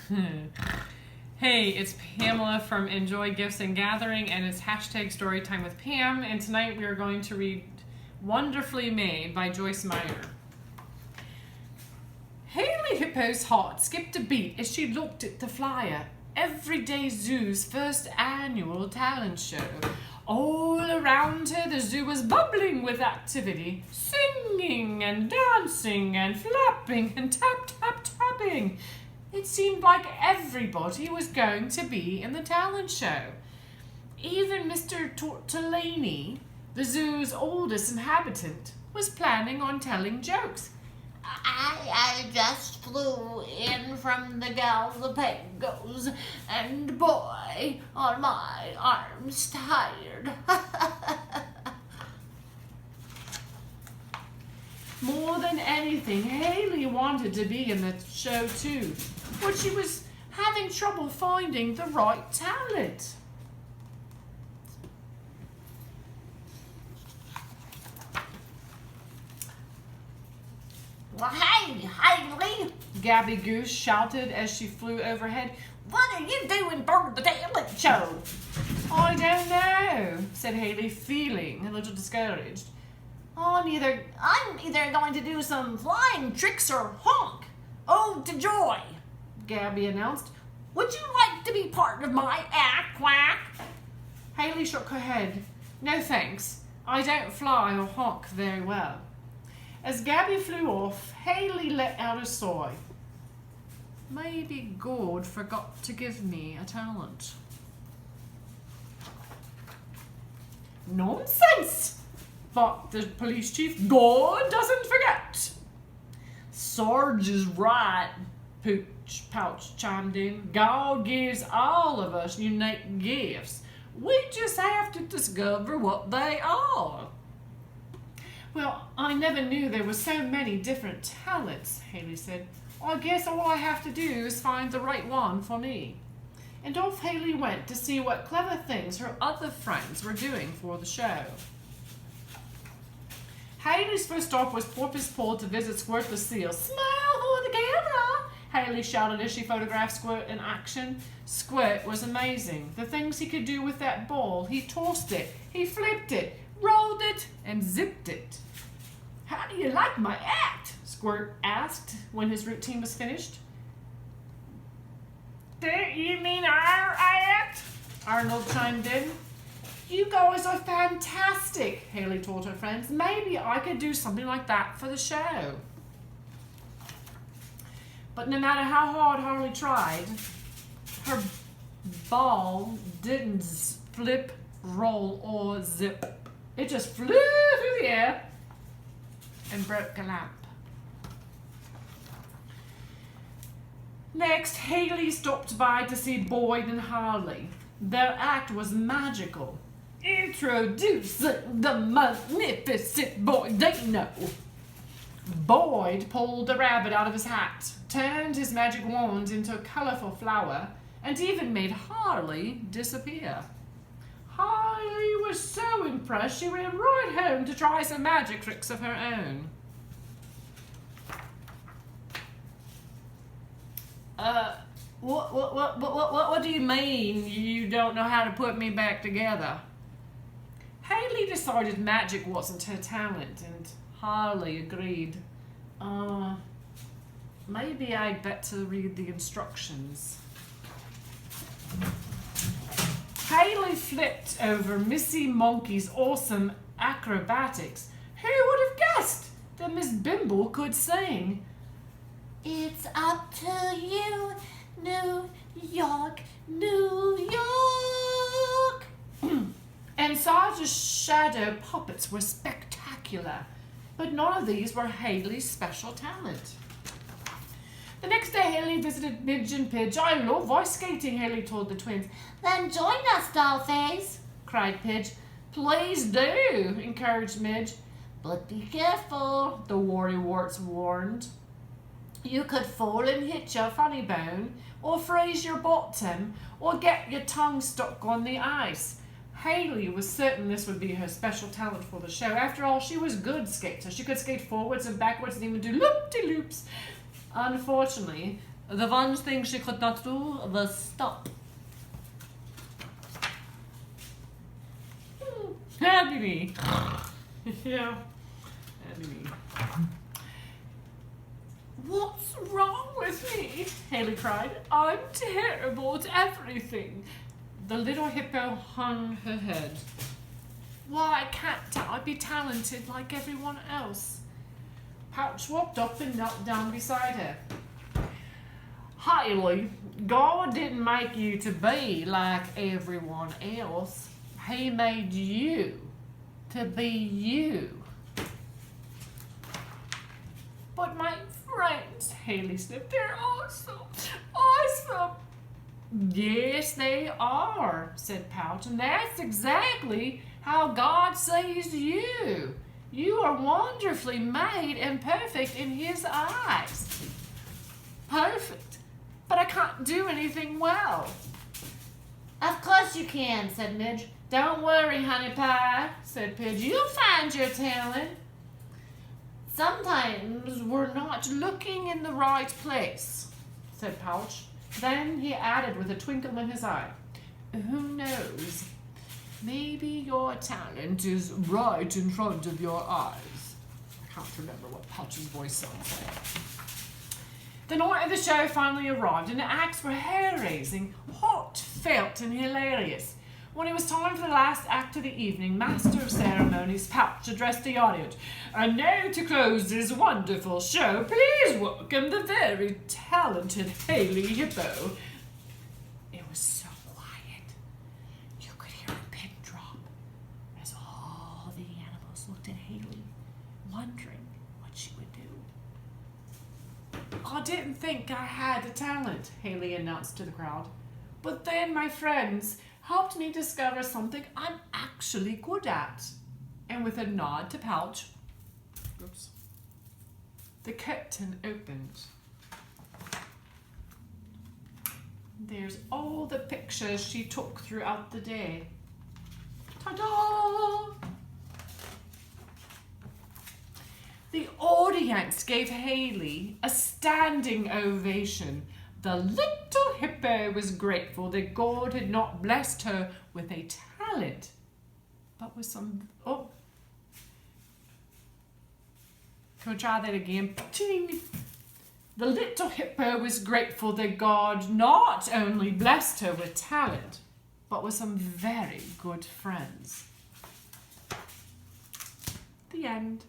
Hey, it's Pamela from Enjoy Gifts and Gathering, and it's hashtag Storytime with Pam, and tonight we are going to read Wonderfully Made by Joyce Meyer. Haley Hippo's heart skipped a beat as she looked at the flyer. Everyday Zoo's first annual talent show. All around her, the zoo was bubbling with activity, singing and dancing and flapping and tap-tapping. It seemed like everybody was going to be in the talent show. Even Mr. Tortellini, the zoo's oldest inhabitant, was planning on telling jokes. I just flew in from the Galapagos, and boy, are my arms tired. More than anything, Haley wanted to be in the show too, but she was having trouble finding the right talent. Well, hey, Haley, Gabby Goose shouted as she flew overhead. what are you doing for the talent show? I don't know, said Haley, feeling a little discouraged. I'm either going to do some flying tricks or honk. Ode to joy, Gabby announced. Would you like to be part of my act, quack? Haley shook her head. No thanks. I don't fly or honk very well. As Gabby flew off, Haley let out a sigh. Maybe God forgot to give me a talent. Nonsense, thought the police chief. God doesn't forget. Sarge is right, Pouch chimed in. God gives all of us unique gifts. We just have to discover what they are. Well, I never knew there were so many different talents, Haley said. I guess all I have to do is find the right one for me. And off Haley went to see what clever things her other friends were doing for the show. Haley's first stop was Porpoise Pool to visit Squirt the seal. Smile for the camera, Haley shouted as she photographed Squirt in action. Squirt was amazing. The things he could do with that ball. He tossed it, he flipped it, rolled it, and zipped it. How do you like my act? Squirt asked when his routine was finished. Do you mean our act? Arnold chimed in. You guys are fantastic, Haley told her friends. Maybe I could do something like that for the show. But no matter how hard Harley tried, her ball didn't flip, roll, or zip. It just flew through the air and broke a lamp. Next, Haley stopped by to see Boyd and Harley. Their act was magical. Introducing the magnificent Boyd they know. Boyd pulled a rabbit out of his hat, turned his magic wand into a colorful flower, and even made Harley disappear. Harley was so impressed she ran right home to try some magic tricks of her own. What do you mean you don't know how to put me back together? Haley decided magic wasn't her talent, and Harley agreed. Maybe I'd better read the instructions. Haley flipped over Missy Monkey's awesome acrobatics. Who would have guessed that Miss Bimble could sing? It's up to you, New York, New York. And Sarge's shadow puppets were spectacular, but none of these were Haley's special talent. The next day, Haley visited Midge and Pidge. I love ice skating, Haley told the twins. Then join us, Dollface, cried Pidge. Please do, encouraged Midge. but be careful, The worrywarts warned. You could fall and hit your funny bone, or freeze your bottom, or get your tongue stuck on the ice. Haley was certain this would be her special talent for the show. After all, she was a good skater. She could skate forwards and backwards and even do loop-de-loops. Unfortunately, The one thing she could not do was stop. Happy me. Yeah. Happy me. What's wrong with me? Haley cried. I'm terrible at everything. The little hippo hung her head. Why can't I be talented like everyone else? Pouch walked up and knelt down beside her. Haley, God didn't make you to be like everyone else. He made you to be you. But my friends, Haley sniffed, they're awesome. Awesome. Yes, they are, said Pouch, and that's exactly how God sees you. You are wonderfully made and perfect in His eyes. Perfect, but I can't do anything well. Of course you can, said Midge. Don't worry, honey pie, said Pidge. You'll find your talent. Sometimes we're not looking in the right place, said Pouch. Then he added with a twinkle in his eye, who knows? Maybe your talent is right in front of your eyes. I can't remember what Pouch's voice sounds like. The night of the show finally arrived, and the acts were hair-raising, heartfelt, and hilarious. When it was time for the last act of the evening, Master of Ceremonies Pouch addressed the audience. And now to close this wonderful show, please welcome the very talented Haley Hippo. It was so quiet. You could hear a pin drop as all the animals looked at Haley, wondering what she would do. I didn't think I had a talent, Haley announced to the crowd. But then my friends helped me discover something I'm actually good at. And with a nod to Pouch, oops, the curtain opened. There's all the pictures she took throughout the day. Ta-da! The audience gave Haley a standing ovation. The little hippo was grateful that God had not blessed her with a talent, but with some, oh, can we try that again? Ting. The little hippo was grateful that God not only blessed her with talent, but with some very good friends. The end.